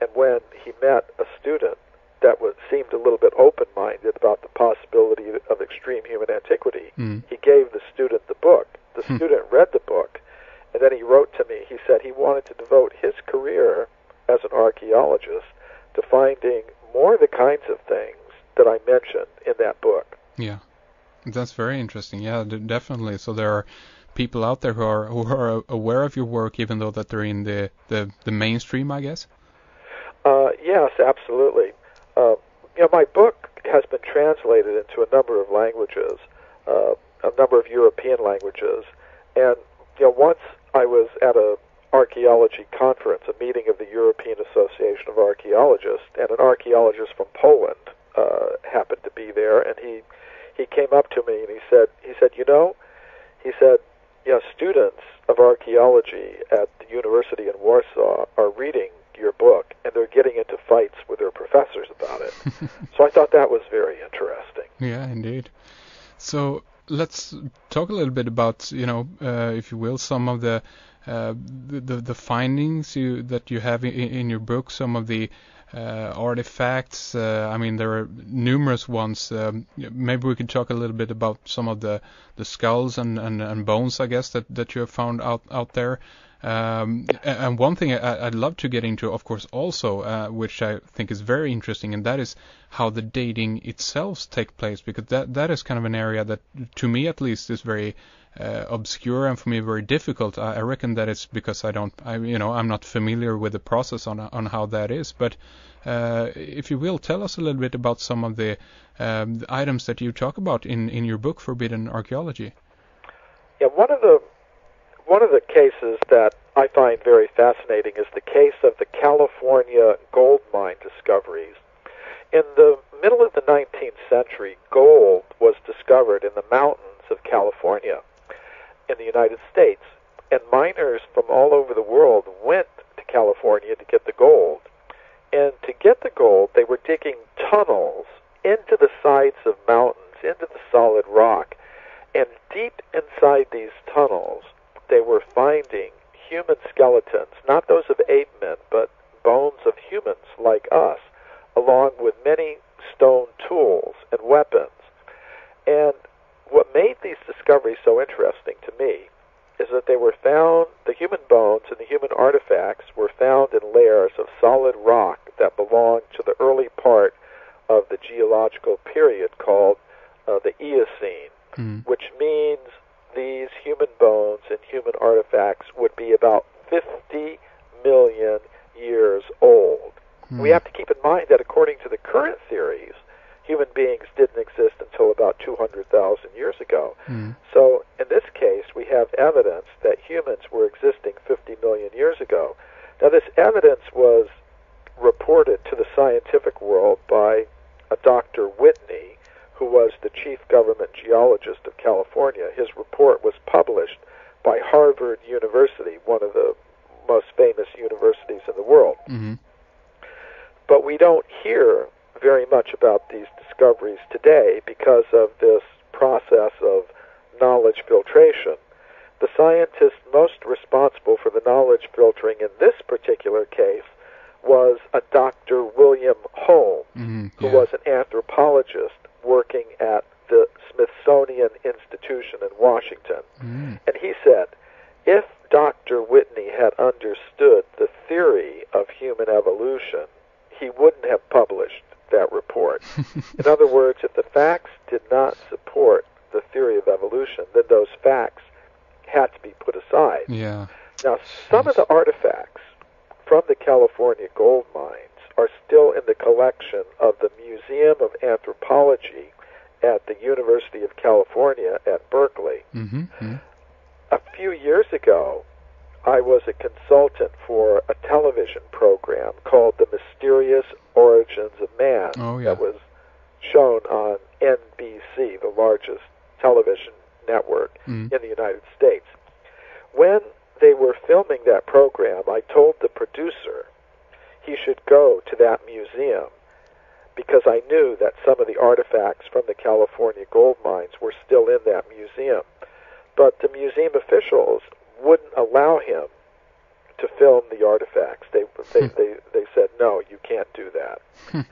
And when he met a student that seemed a little bit open-minded about the possibility of extreme human antiquity, he gave the student the book. The student read the book, and then he wrote to me. He said he wanted to devote his career as an archaeologist to finding more of the kinds of things that I mentioned in that book. Yeah, that's very interesting. Yeah, definitely. So there are people out there who are aware of your work, even though that they're in the mainstream, I guess. Yes, absolutely. My book has been translated into a number of languages, a number of European languages, and once I was at a archaeology conference, a meeting of the European Association of Archaeologists, and an archaeologist from Poland happened to be there, and he came up to me and he said, students of archaeology at the university in Warsaw are reading your book, and they're getting into fights with their professors about it. So I thought that was very interesting. Yeah, indeed. So let's talk a little bit about, if you will, some of the findings that you have in your book, some of the artifacts. There are numerous ones. Maybe we could talk a little bit about some of the skulls and bones, I guess, that you have found out there. And one thing I'd love to get into, of course, also, which I think is very interesting, and that is how the dating itself takes place, because that is kind of an area that, to me at least, is very obscure and for me very difficult. I reckon that it's because I'm not familiar with the process on how that is. But if you will, tell us a little bit about some of the items that you talk about in your book, Forbidden Archaeology. Yeah, one of the cases that I find very fascinating is the case of the California gold mine discoveries. In the middle of the 19th century, gold was discovered in the mountains of California in the United States, and miners from all over the world went to California to get the gold. And to get the gold, they were digging tunnels into the sides of mountains, into the solid rock, and deep inside these tunnels, they were finding human skeletons, not those of ape men, but bones of humans like us, along with many stone tools and weapons. And what made these discoveries so interesting to me is that they were found, the human bones and the human artifacts were found in layers of solid rock that belonged to the early part of the geological period called the Eocene, which means these human bones and human artifacts would be about 50 million years old. We have to keep in mind that according to the current theories, human beings didn't exist until about 200,000 years ago. So in this case, we have evidence that humans were existing 50 million years ago. Now, this evidence was reported to the scientific world by a Dr. Whitney, who was the chief government geologist of California. His report was published by Harvard University, one of the most famous universities in the world. But we don't hear very much about these discoveries today because of this process of knowledge filtration. The scientist most responsible for the knowledge filtering in this particular case was a Dr. William Holmes, who was an anthropologist working at the Smithsonian Institution in Washington. And he said, if Dr. Whitney had understood the theory of human evolution, he wouldn't have published that report. In other words, if the facts did not support the theory of evolution, then those facts had to be put aside. Now, some of the artifacts from the California gold mines are still in the collection of the Museum of Anthropology at the University of California at Berkeley. A few years ago, I was a consultant for a television program called The Mysterious Origins of Man that was shown on NBC, the largest television network in the United States. When they were filming that program, I told the producer he should go to that museum because I knew that some of the artifacts from the California gold mines were still in that museum. But the museum officials wouldn't allow him to film the artifacts. They said, no, you can't do that.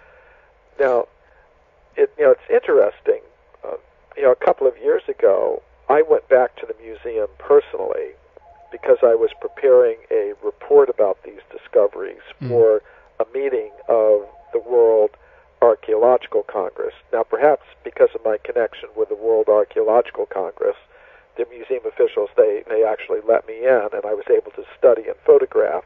Now, it's interesting. A couple of years ago, I went back to the museum personally because I was preparing a report about these discoveries for a meeting of the World Archeological Congress. Now, perhaps because of my connection with the World Archeological Congress, the museum officials, they actually let me in, and I was able to study and photograph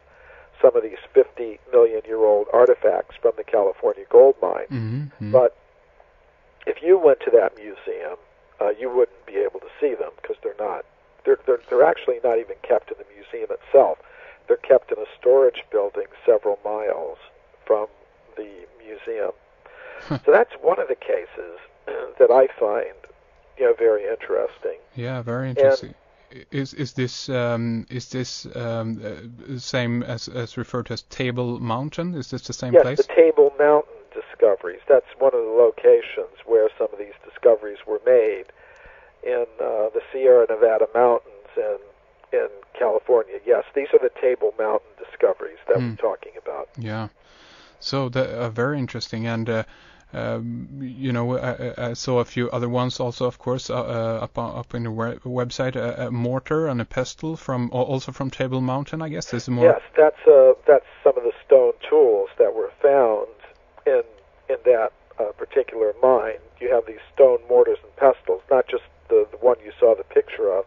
some of these 50-million-year-old artifacts from the California gold mine. Mm-hmm. But if you went to that museum, you wouldn't be able to see them because they're actually not even kept in the museum itself. They're kept in a storage building several miles from the museum. So that's one of the cases that I find, very interesting. Yeah, very interesting. Is this same as referred to as Table Mountain? Is this the same place? Yes, the Table Mountain discoveries. That's one of the locations where some of these discoveries were made in the Sierra Nevada mountains in California. Yes, these are the Table Mountain discoveries that we're talking about. Yeah, so very interesting, and I saw a few other ones also, of course, up in the website. A mortar and a pestle also from Table Mountain, I guess. There's more. Yes, that's some of the stone tools that were found in that particular mine. You have these stone mortars and pestles, not just the one you saw the picture of,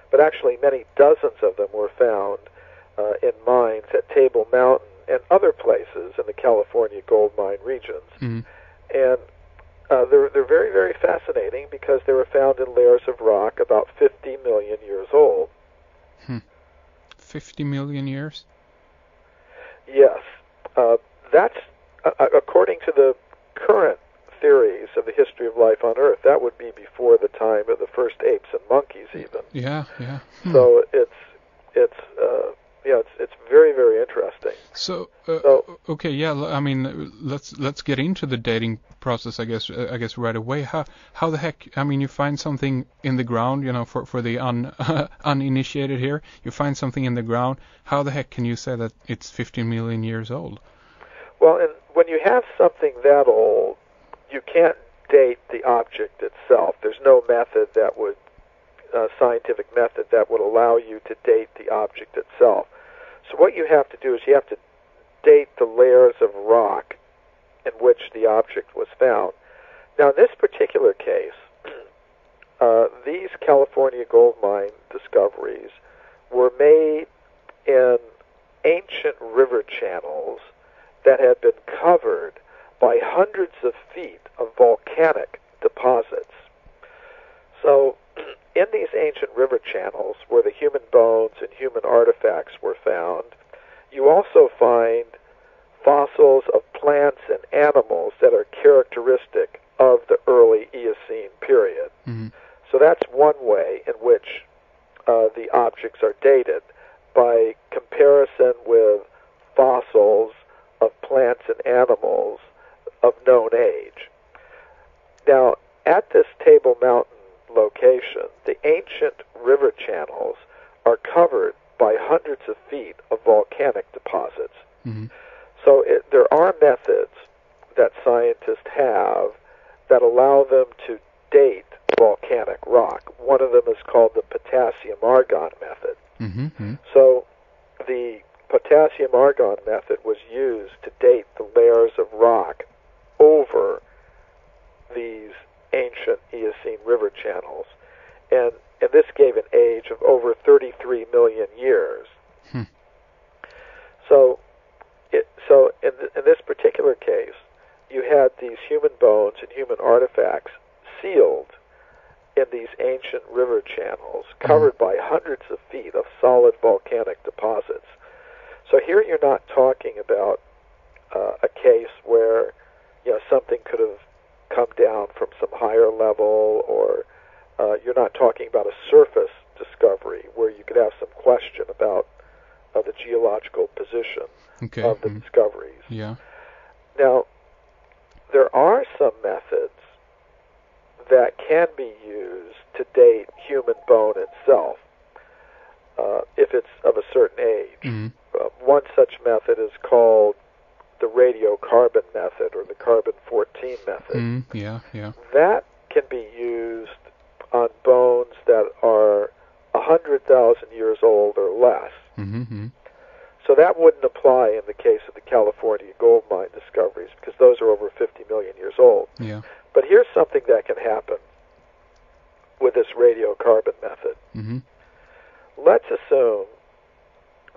but actually many dozens of them were found in mines at Table Mountain and other places in the California gold mine regions. Mm. And they're very, very fascinating because they were found in layers of rock about 50 million years old. 50 million years? Yes. That's, according to the current theories of the history of life on Earth, that would be before the time of the first apes and monkeys even. Yeah. So it's very, very interesting. So okay, yeah. I mean, let's get into the dating process. I guess right away. How the heck? I mean, you find something in the ground. For the uninitiated here, you find something in the ground. How the heck can you say that it's 15 million years old? Well, and when you have something that old, you can't date the object itself. There's no method that would scientific method that would allow you to date the object itself. So what you have to do is you have to date the layers of rock in which the object was found. Now, in this particular case, these California gold mine discoveries were made in ancient river channels that had been covered by hundreds of feet of volcanic deposits. So in these ancient river channels where the human bones and human artifacts were found, you also find fossils of plants and animals that are characteristic of the early Eocene period. Mm-hmm. So that's one way in which the objects are dated, by comparison with fossils of plants and animals of known age. Now, at this Table Mountain location, the ancient river channels are covered by hundreds of feet of volcanic deposits. Mm-hmm. So there are methods that scientists have that allow them to date volcanic rock. One of them is called the potassium-argon method. Mm-hmm. So the potassium-argon method was used to date the layers of rock over these ancient Eocene river channels, and this gave an age of over 33 million years. So in this particular case, you had these human bones and human artifacts sealed in these ancient river channels, covered by hundreds of feet of solid volcanic deposits. So here you're not talking about a case where something could have come down from some higher level, or you're not talking about a surface discovery where you could have some question about the geological position of the discoveries. Yeah. Now, there are some methods that can be used to date human bone itself, if it's of a certain age. Mm-hmm. One such method is called the radiocarbon method or the carbon-14 method. Yeah. That can be used on bones that are 100,000 years old or less. Mm-hmm. So that wouldn't apply in the case of the California gold mine discoveries because those are over 50 million years old. Yeah. But here's something that can happen with this radiocarbon method. Mm-hmm. Let's assume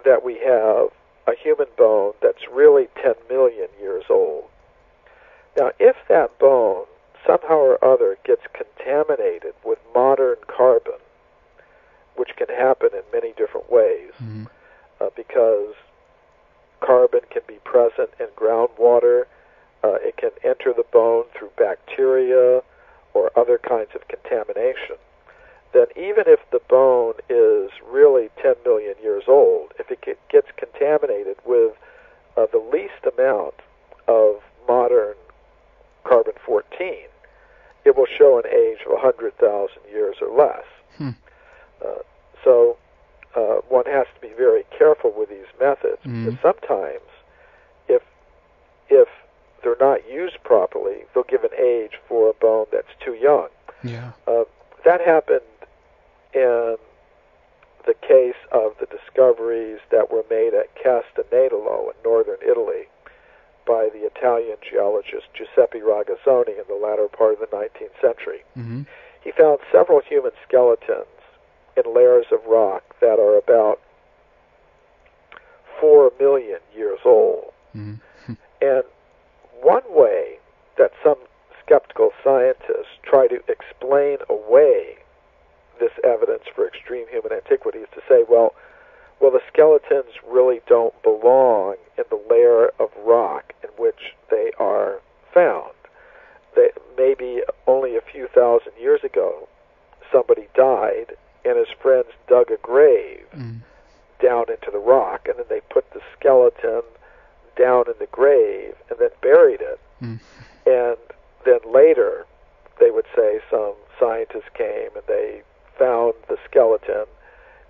that we have a human bone that's really 10 million years old. Now, if that bone somehow or other gets contaminated with modern carbon, which can happen in many different ways, because carbon can be present in groundwater, it can enter the bone through bacteria or other kinds of contamination, then even if the bone is really 10 million years old, if it gets contaminated with the least amount of modern carbon-14, it will show an age of 100,000 years or less. So one has to be very careful with these methods, because sometimes if they're not used properly, they'll give an age for a bone that's too young. Yeah. That happened in the case of the discoveries that were made at Castanedolo in northern Italy by the Italian geologist Giuseppe Ragazzoni in the latter part of the 19th century. He found several human skeletons in layers of rock that are about 4 million years old. And one way that some skeptical scientists try to explain away this evidence for extreme human antiquity is to say, well, the skeletons really don't belong in the layer of rock in which they are found. Maybe only a few thousand years ago, somebody died and his friends dug a grave down into the rock, and then they put the skeleton down in the grave and then buried it. And then later, they would say some scientists came and they found the skeleton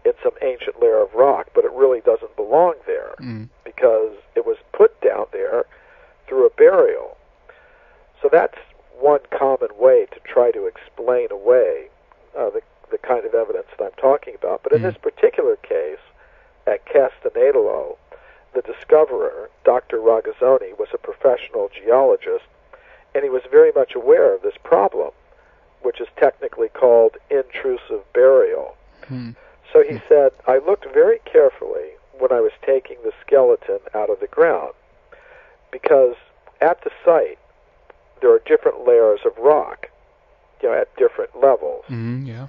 in some ancient layer of rock, but it really doesn't belong there because it was put down there through a burial. So that's one common way to try to explain away the kind of evidence that I'm talking about. But in this particular case, at Castanedolo, the discoverer, Dr. Ragazzoni, was a professional geologist, and he was very much aware of this problem, which is technically called intrusive burial. So he said, I looked very carefully when I was taking the skeleton out of the ground, because at the site, there are different layers of rock, at different levels. Yeah.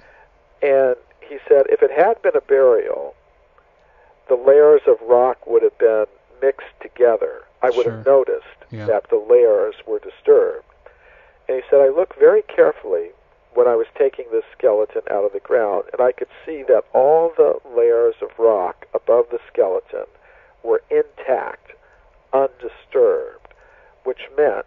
And he said, if it had been a burial, the layers of rock would have been mixed together. I would have noticed that the layers were disturbed. And he said, I looked very carefully when I was taking this skeleton out of the ground, and I could see that all the layers of rock above the skeleton were intact, undisturbed, which meant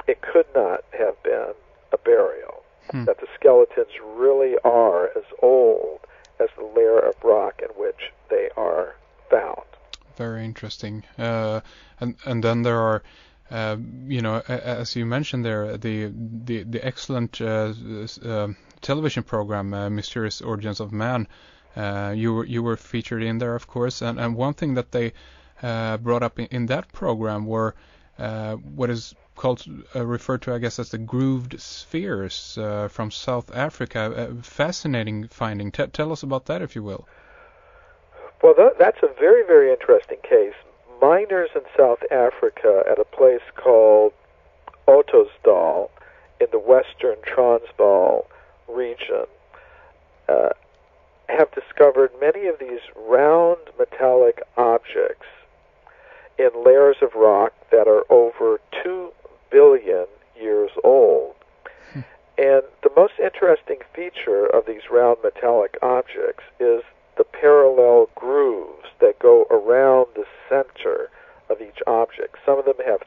it could not have been a burial, that the skeletons really are as old as the layer of rock in which they are found. Very interesting. And then there are, as you mentioned there, the excellent television program, Mysterious Origins of Man. You were featured in there, of course. And one thing that they brought up in that program were what is called referred to, I guess, as the grooved spheres from South Africa. Fascinating finding. Tell us about that, if you will. Well, that's a very, very interesting case. Miners in South Africa at a place called Ottosdal in the western Transvaal region have discovered many of these round metallic objects in layers of rock that are over 2 billion years old. And the most interesting feature of these round metallic objects is the parallel grooves that go around the center of each object. Some of them have